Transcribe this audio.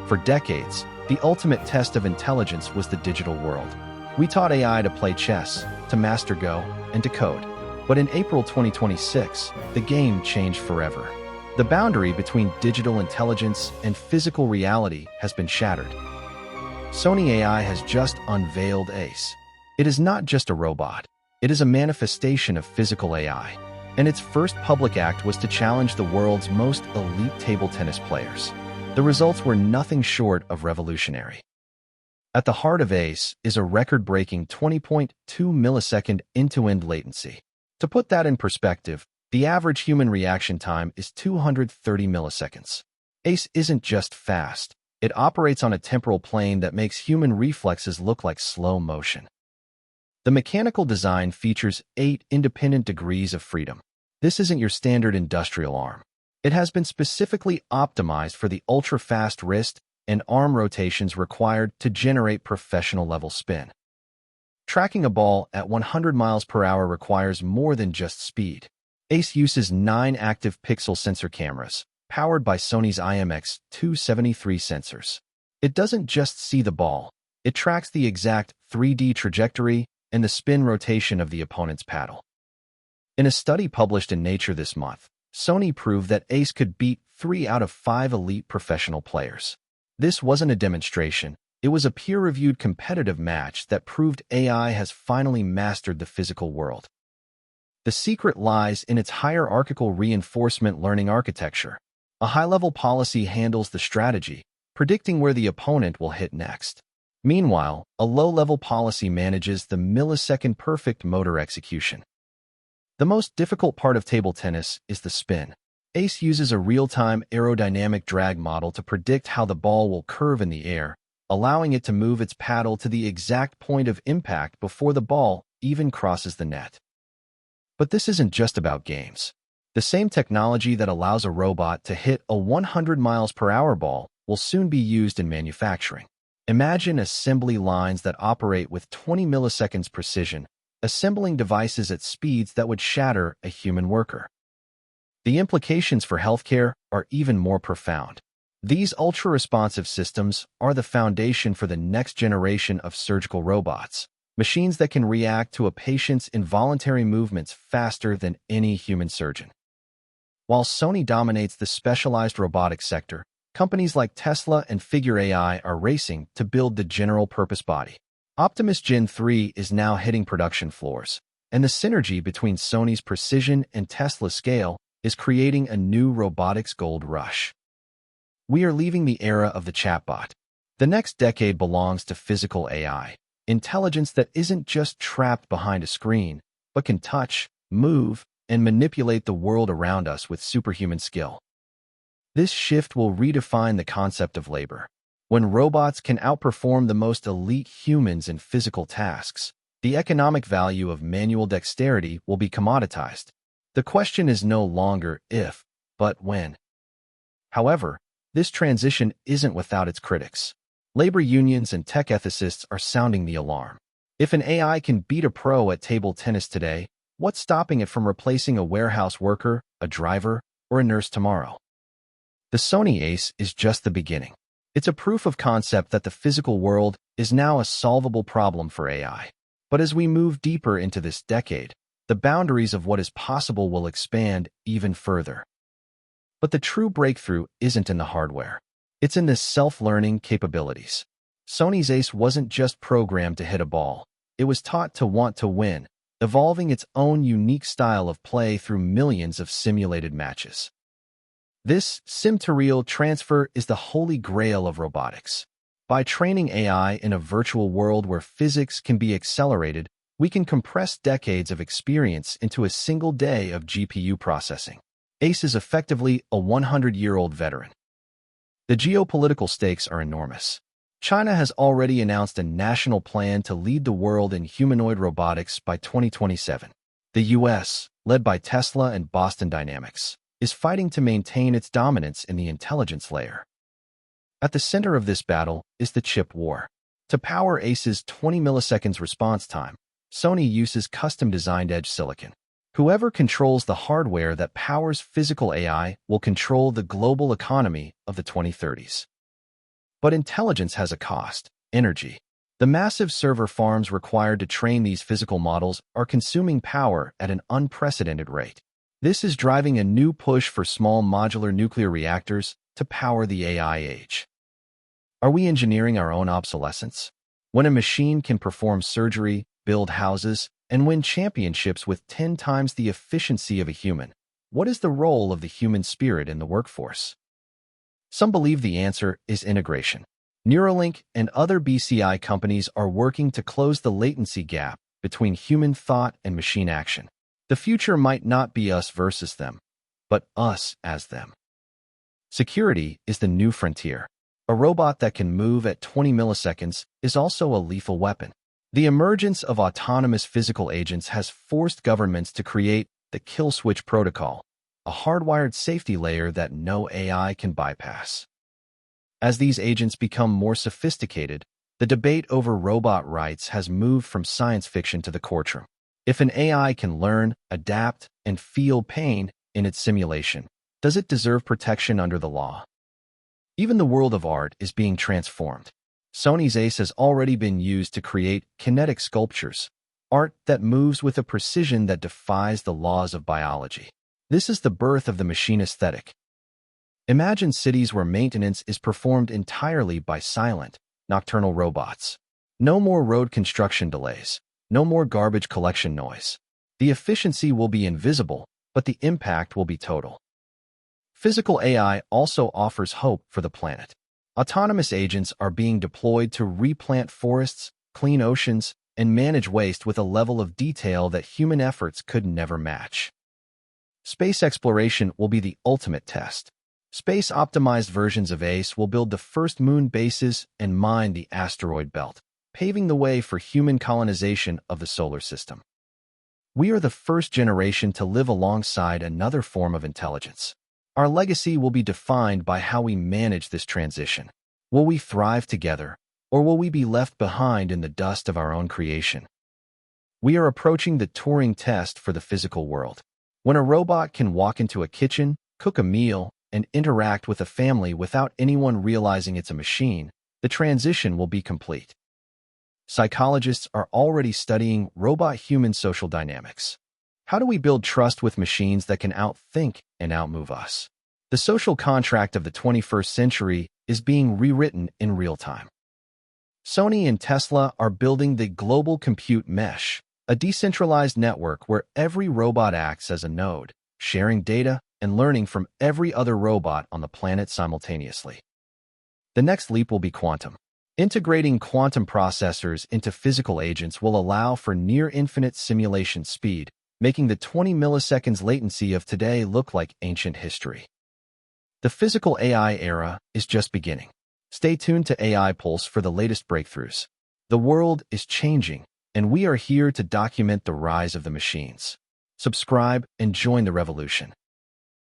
For decades, the ultimate test of intelligence was the digital world. We taught AI to play chess, to master Go, and to code. But in April 2026, the game changed forever. The boundary between digital intelligence and physical reality has been shattered. Sony AI has just unveiled ACE. It is not just a robot. It is a manifestation of physical AI. And its first public act was to challenge the world's most elite table tennis players. The results were nothing short of revolutionary. At the heart of ACE is a record-breaking 20.2 millisecond end-to-end latency. To put that in perspective, the average human reaction time is 230 milliseconds. ACE isn't just fast. It operates on a temporal plane that makes human reflexes look like slow motion. The mechanical design features 8 independent degrees of freedom. This isn't your standard industrial arm. It has been specifically optimized for the ultra-fast wrist and arm rotations required to generate professional-level spin. Tracking a ball at 100 miles per hour requires more than just speed. ACE uses 9 active pixel sensor cameras, powered by Sony's IMX273 sensors. It doesn't just see the ball. It tracks the exact 3D trajectory and the spin rotation of the opponent's paddle. In a study published in Nature this month, Sony proved that ACE could beat 3 out of 5 elite professional players. This wasn't a demonstration. It was a peer-reviewed competitive match that proved AI has finally mastered the physical world. The secret lies in its hierarchical reinforcement learning architecture. A high-level policy handles the strategy, predicting where the opponent will hit next. Meanwhile, a low-level policy manages the millisecond perfect motor execution. The most difficult part of table tennis is the spin. ACE uses a real-time aerodynamic drag model to predict how the ball will curve in the air, allowing it to move its paddle to the exact point of impact before the ball even crosses the net. But this isn't just about games. The same technology that allows a robot to hit a 100 miles per hour ball will soon be used in manufacturing. Imagine assembly lines that operate with 20 milliseconds precision, assembling devices at speeds that would shatter a human worker. The implications for healthcare are even more profound. These ultra-responsive systems are the foundation for the next generation of surgical robots, machines that can react to a patient's involuntary movements faster than any human surgeon. While Sony dominates the specialized robotics sector, companies like Tesla and Figure AI are racing to build the general-purpose body. Optimus Gen 3 is now hitting production floors, and the synergy between Sony's precision and Tesla's scale is creating a new robotics gold rush. We are leaving the era of the chatbot. The next decade belongs to physical AI, intelligence that isn't just trapped behind a screen, but can touch, move, and manipulate the world around us with superhuman skill. This shift will redefine the concept of labor. When robots can outperform the most elite humans in physical tasks, the economic value of manual dexterity will be commoditized. The question is no longer if, but when. However, this transition isn't without its critics. Labor unions and tech ethicists are sounding the alarm. If an AI can beat a pro at table tennis today, what's stopping it from replacing a warehouse worker, a driver, or a nurse tomorrow? The Sony ACE is just the beginning. It's a proof of concept that the physical world is now a solvable problem for AI. But as we move deeper into this decade, the boundaries of what is possible will expand even further. But the true breakthrough isn't in the hardware. It's in the self-learning capabilities. Sony's ACE wasn't just programmed to hit a ball. It was taught to want to win, evolving its own unique style of play through millions of simulated matches. This sim-to-real transfer is the holy grail of robotics. By training AI in a virtual world where physics can be accelerated, we can compress decades of experience into a single day of GPU processing. ACE is effectively a 100-year-old veteran. The geopolitical stakes are enormous. China has already announced a national plan to lead the world in humanoid robotics by 2027. The US, led by Tesla and Boston Dynamics, is fighting to maintain its dominance in the intelligence layer. At the center of this battle is the chip war. To power ACE's 20 milliseconds response time, Sony uses custom-designed edge silicon. Whoever controls the hardware that powers physical AI will control the global economy of the 2030s. But intelligence has a cost: energy. The massive server farms required to train these physical models are consuming power at an unprecedented rate. This is driving a new push for small modular nuclear reactors to power the AI age. Are we engineering our own obsolescence? When a machine can perform surgery, build houses, and win championships with 10 times the efficiency of a human, what is the role of the human spirit in the workforce? Some believe the answer is integration. Neuralink and other BCI companies are working to close the latency gap between human thought and machine action. The future might not be us versus them, but us as them. Security is the new frontier. A robot that can move at 20 milliseconds is also a lethal weapon. The emergence of autonomous physical agents has forced governments to create the kill switch protocol, a hardwired safety layer that no AI can bypass. As these agents become more sophisticated, the debate over robot rights has moved from science fiction to the courtroom. If an AI can learn, adapt, and feel pain in its simulation, does it deserve protection under the law? Even the world of art is being transformed. Sony's ACE has already been used to create kinetic sculptures, art that moves with a precision that defies the laws of biology. This is the birth of the machine aesthetic. Imagine cities where maintenance is performed entirely by silent, nocturnal robots. No more road construction delays. No more garbage collection noise. The efficiency will be invisible, but the impact will be total. Physical AI also offers hope for the planet. Autonomous agents are being deployed to replant forests, clean oceans, and manage waste with a level of detail that human efforts could never match. Space exploration will be the ultimate test. Space-optimized versions of ACE will build the first moon bases and mine the asteroid belt, paving the way for human colonization of the solar system. We are the first generation to live alongside another form of intelligence. Our legacy will be defined by how we manage this transition. Will we thrive together, or will we be left behind in the dust of our own creation? We are approaching the Turing test for the physical world. When a robot can walk into a kitchen, cook a meal, and interact with a family without anyone realizing it's a machine, the transition will be complete. Psychologists are already studying robot-human social dynamics. How do we build trust with machines that can outthink and outmove us? The social contract of the 21st century is being rewritten in real time. Sony and Tesla are building the global compute mesh, a decentralized network where every robot acts as a node, sharing data and learning from every other robot on the planet simultaneously. The next leap will be quantum. Integrating quantum processors into physical agents will allow for near-infinite simulation speed, making the 20 milliseconds latency of today look like ancient history. The physical AI era is just beginning. Stay tuned to AI Pulse for the latest breakthroughs. The world is changing, and we are here to document the rise of the machines. Subscribe and join the revolution.